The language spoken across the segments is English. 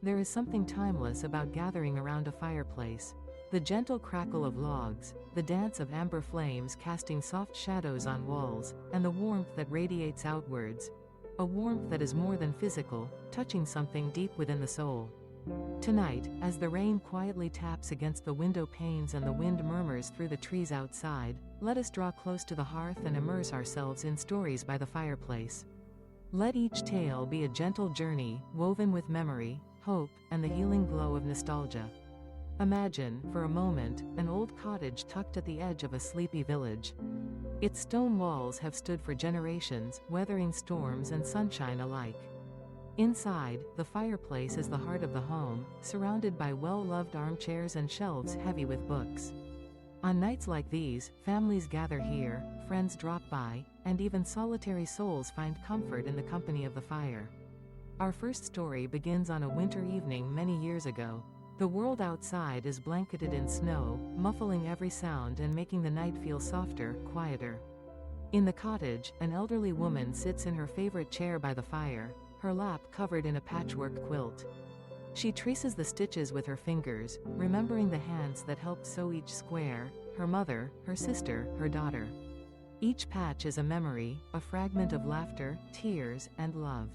There is something timeless about gathering around a fireplace. The gentle crackle of logs, the dance of amber flames casting soft shadows on walls, and the warmth that radiates outwards. A warmth that is more than physical, touching something deep within the soul. Tonight, as the rain quietly taps against the window panes and the wind murmurs through the trees outside, let us draw close to the hearth and immerse ourselves in stories by the fireplace. Let each tale be a gentle journey, woven with memory, hope, and the healing glow of nostalgia. Imagine, for a moment, an old cottage tucked at the edge of a sleepy village. Its stone walls have stood for generations, weathering storms and sunshine alike. Inside, the fireplace is the heart of the home, surrounded by well-loved armchairs and shelves heavy with books. On nights like these, families gather here, friends drop by, and even solitary souls find comfort in the company of the fire. Our first story begins on a winter evening many years ago. The world outside is blanketed in snow, muffling every sound and making the night feel softer, quieter. In the cottage, an elderly woman sits in her favorite chair by the fire, her lap covered in a patchwork quilt. She traces the stitches with her fingers, remembering the hands that helped sew each square, her mother, her sister, her daughter. Each patch is a memory, a fragment of laughter, tears, and love.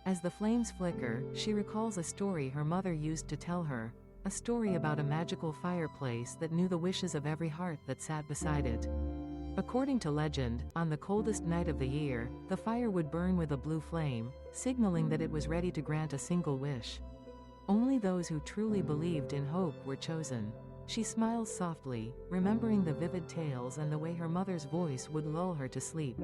As the flames flicker, she recalls a story her mother used to tell her, a story about a magical fireplace that knew the wishes of every heart that sat beside it. According to legend, on the coldest night of the year, the fire would burn with a blue flame, signaling that it was ready to grant a single wish. Only those who truly believed in hope were chosen. She smiles softly, remembering the vivid tales and the way her mother's voice would lull her to sleep.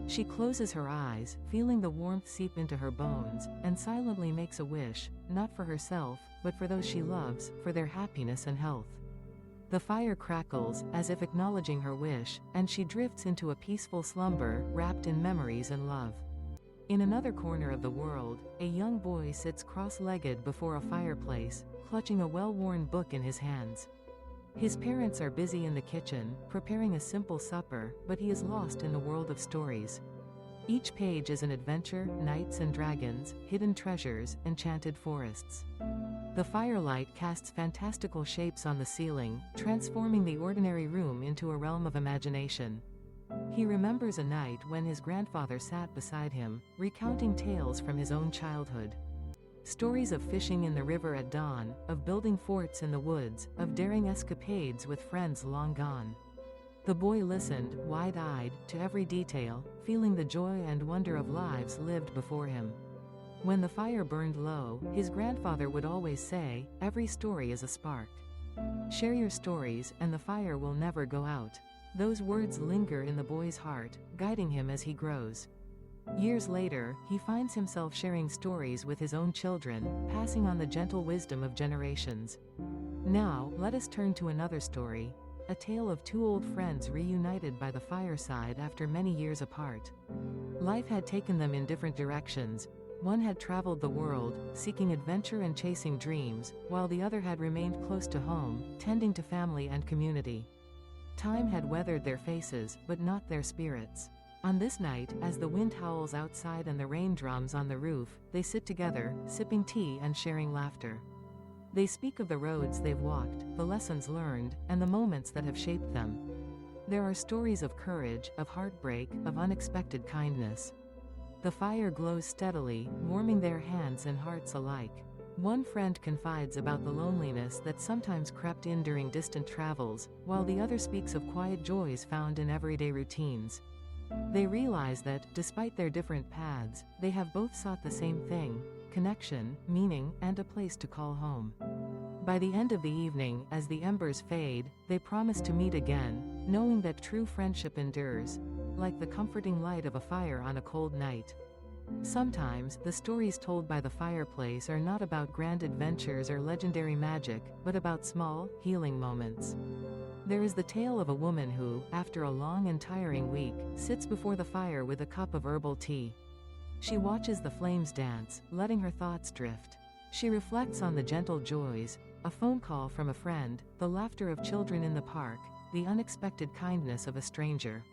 She closes her eyes, feeling the warmth seep into her bones, and silently makes a wish, not for herself, but for those she loves, for their happiness and health. The fire crackles, as if acknowledging her wish, and she drifts into a peaceful slumber, wrapped in memories and love. In another corner of the world, a young boy sits cross-legged before a fireplace, clutching a well-worn book in his hands. His parents are busy in the kitchen, preparing a simple supper, but he is lost in the world of stories. Each page is an adventure, knights and dragons, hidden treasures, enchanted forests. The firelight casts fantastical shapes on the ceiling, transforming the ordinary room into a realm of imagination. He remembers a night when his grandfather sat beside him, recounting tales from his own childhood. Stories of fishing in the river at dawn, of building forts in the woods, of daring escapades with friends long gone. The boy listened, wide-eyed, to every detail, feeling the joy and wonder of lives lived before him. When the fire burned low, his grandfather would always say, "Every story is a spark. Share your stories, and the fire will never go out." Those words linger in the boy's heart, guiding him as he grows. Years later, he finds himself sharing stories with his own children, passing on the gentle wisdom of generations. Now, let us turn to another story, a tale of two old friends reunited by the fireside after many years apart. Life had taken them in different directions. One had traveled the world, seeking adventure and chasing dreams, while the other had remained close to home, tending to family and community. Time had weathered their faces, but not their spirits. On this night, as the wind howls outside and the rain drums on the roof, they sit together, sipping tea and sharing laughter. They speak of the roads they've walked, the lessons learned, and the moments that have shaped them. There are stories of courage, of heartbreak, of unexpected kindness. The fire glows steadily, warming their hands and hearts alike. One friend confides about the loneliness that sometimes crept in during distant travels, while the other speaks of quiet joys found in everyday routines. They realize that, despite their different paths, they have both sought the same thing: connection, meaning, and a place to call home. By the end of the evening, as the embers fade, they promise to meet again, knowing that true friendship endures, like the comforting light of a fire on a cold night. Sometimes, the stories told by the fireplace are not about grand adventures or legendary magic, but about small, healing moments. There is the tale of a woman who, after a long and tiring week, sits before the fire with a cup of herbal tea. She watches the flames dance, letting her thoughts drift. She reflects on the gentle joys, a phone call from a friend, the laughter of children in the park, the unexpected kindness of a stranger.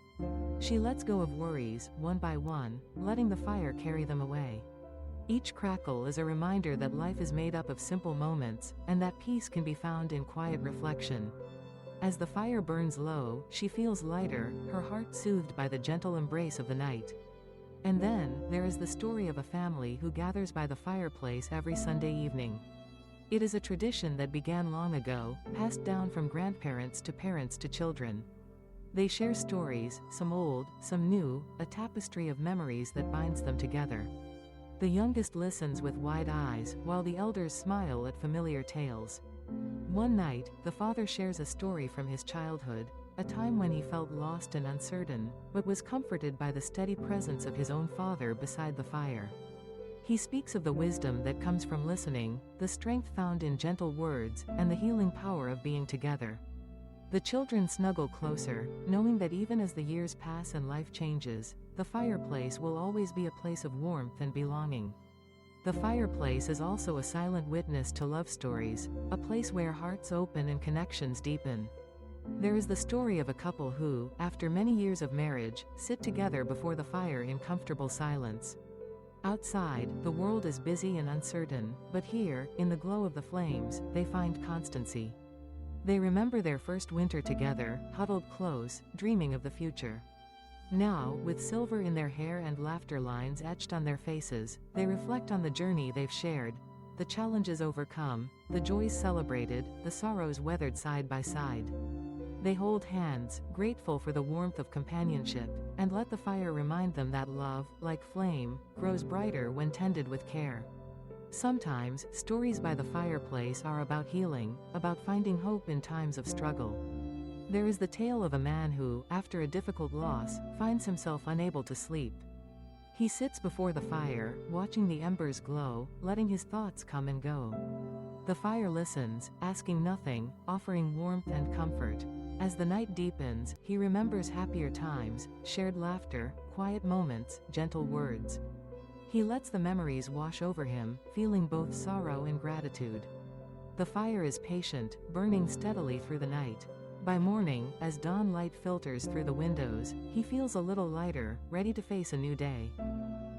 She lets go of worries, one by one, letting the fire carry them away. Each crackle is a reminder that life is made up of simple moments, and that peace can be found in quiet reflection. As the fire burns low, she feels lighter, her heart soothed by the gentle embrace of the night. And then, there is the story of a family who gathers by the fireplace every Sunday evening. It is a tradition that began long ago, passed down from grandparents to parents to children. They share stories, some old, some new, a tapestry of memories that binds them together. The youngest listens with wide eyes, while the elders smile at familiar tales. One night, the father shares a story from his childhood, a time when he felt lost and uncertain, but was comforted by the steady presence of his own father beside the fire. He speaks of the wisdom that comes from listening, the strength found in gentle words, and the healing power of being together. The children snuggle closer, knowing that even as the years pass and life changes, the fireplace will always be a place of warmth and belonging. The fireplace is also a silent witness to love stories, a place where hearts open and connections deepen. There is the story of a couple who, after many years of marriage, sit together before the fire in comfortable silence. Outside, the world is busy and uncertain, but here, in the glow of the flames, they find constancy. They remember their first winter together, huddled close, dreaming of the future. Now, with silver in their hair and laughter lines etched on their faces, they reflect on the journey they've shared, the challenges overcome, the joys celebrated, the sorrows weathered side by side. They hold hands, grateful for the warmth of companionship, and let the fire remind them that love, like flame, grows brighter when tended with care. Sometimes, stories by the fireplace are about healing, about finding hope in times of struggle. There is the tale of a man who, after a difficult loss, finds himself unable to sleep. He sits before the fire, watching the embers glow, letting his thoughts come and go. The fire listens, asking nothing, offering warmth and comfort. As the night deepens, he remembers happier times, shared laughter, quiet moments, gentle words. He lets the memories wash over him, feeling both sorrow and gratitude. The fire is patient, burning steadily through the night. By morning, as dawn light filters through the windows, he feels a little lighter, ready to face a new day.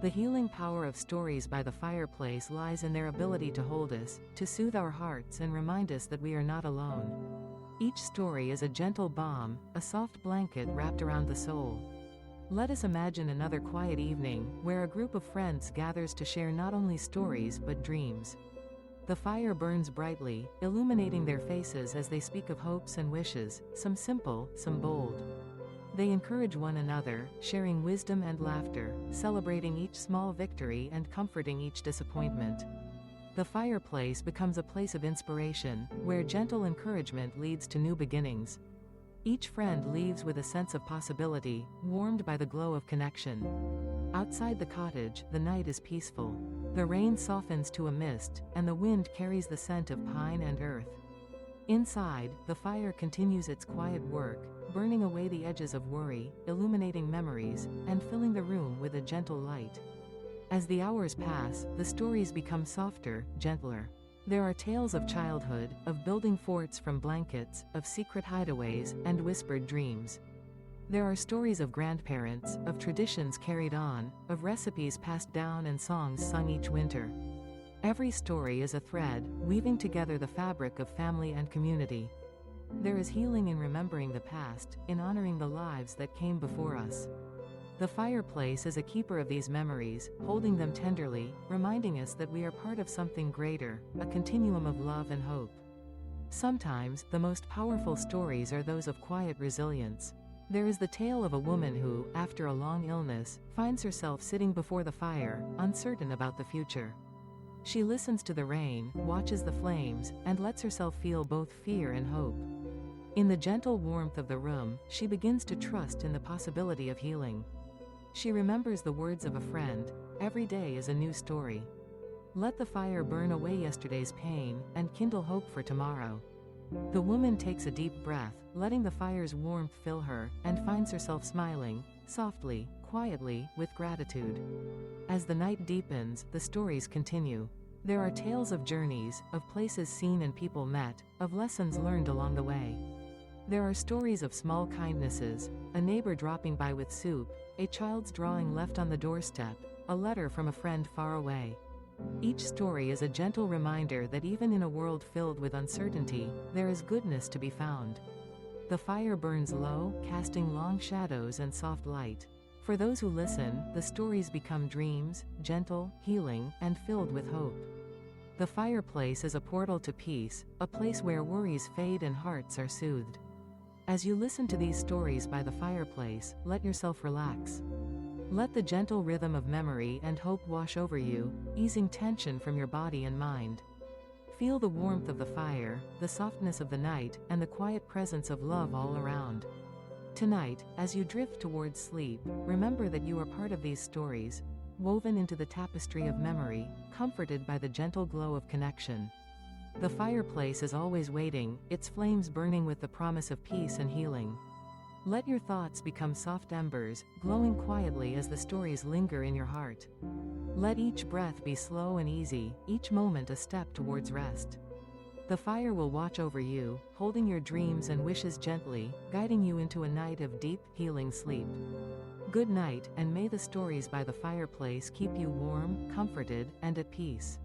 The healing power of stories by the fireplace lies in their ability to hold us, to soothe our hearts and remind us that we are not alone. Each story is a gentle balm, a soft blanket wrapped around the soul. Let us imagine another quiet evening, where a group of friends gathers to share not only stories but dreams. The fire burns brightly, illuminating their faces as they speak of hopes and wishes, some simple, some bold. They encourage one another, sharing wisdom and laughter, celebrating each small victory and comforting each disappointment. The fireplace becomes a place of inspiration, where gentle encouragement leads to new beginnings. Each friend leaves with a sense of possibility, warmed by the glow of connection. Outside the cottage, the night is peaceful. The rain softens to a mist, and the wind carries the scent of pine and earth. Inside, the fire continues its quiet work, burning away the edges of worry, illuminating memories, and filling the room with a gentle light. As the hours pass, the stories become softer, gentler. There are tales of childhood, of building forts from blankets, of secret hideaways, and whispered dreams. There are stories of grandparents, of traditions carried on, of recipes passed down and songs sung each winter. Every story is a thread, weaving together the fabric of family and community. There is healing in remembering the past, in honoring the lives that came before us. The fireplace is a keeper of these memories, holding them tenderly, reminding us that we are part of something greater, a continuum of love and hope. Sometimes, the most powerful stories are those of quiet resilience. There is the tale of a woman who, after a long illness, finds herself sitting before the fire, uncertain about the future. She listens to the rain, watches the flames, and lets herself feel both fear and hope. In the gentle warmth of the room, she begins to trust in the possibility of healing. She remembers the words of a friend, "Every day is a new story." Let the fire burn away yesterday's pain, and kindle hope for tomorrow. The woman takes a deep breath, letting the fire's warmth fill her, and finds herself smiling, softly, quietly, with gratitude. As the night deepens, the stories continue. There are tales of journeys, of places seen and people met, of lessons learned along the way. There are stories of small kindnesses, a neighbor dropping by with soup, a child's drawing left on the doorstep, a letter from a friend far away. Each story is a gentle reminder that even in a world filled with uncertainty, there is goodness to be found. The fire burns low, casting long shadows and soft light. For those who listen, the stories become dreams, gentle, healing, and filled with hope. The fireplace is a portal to peace, a place where worries fade and hearts are soothed. As you listen to these stories by the fireplace, let yourself relax. Let the gentle rhythm of memory and hope wash over you, easing tension from your body and mind. Feel the warmth of the fire, the softness of the night, and the quiet presence of love all around. Tonight, as you drift towards sleep, remember that you are part of these stories, woven into the tapestry of memory, comforted by the gentle glow of connection. The fireplace is always waiting, its flames burning with the promise of peace and healing. Let your thoughts become soft embers, glowing quietly as the stories linger in your heart. Let each breath be slow and easy, each moment a step towards rest. The fire will watch over you, holding your dreams and wishes gently, guiding you into a night of deep, healing sleep. Good night, and may the stories by the fireplace keep you warm, comforted, and at peace.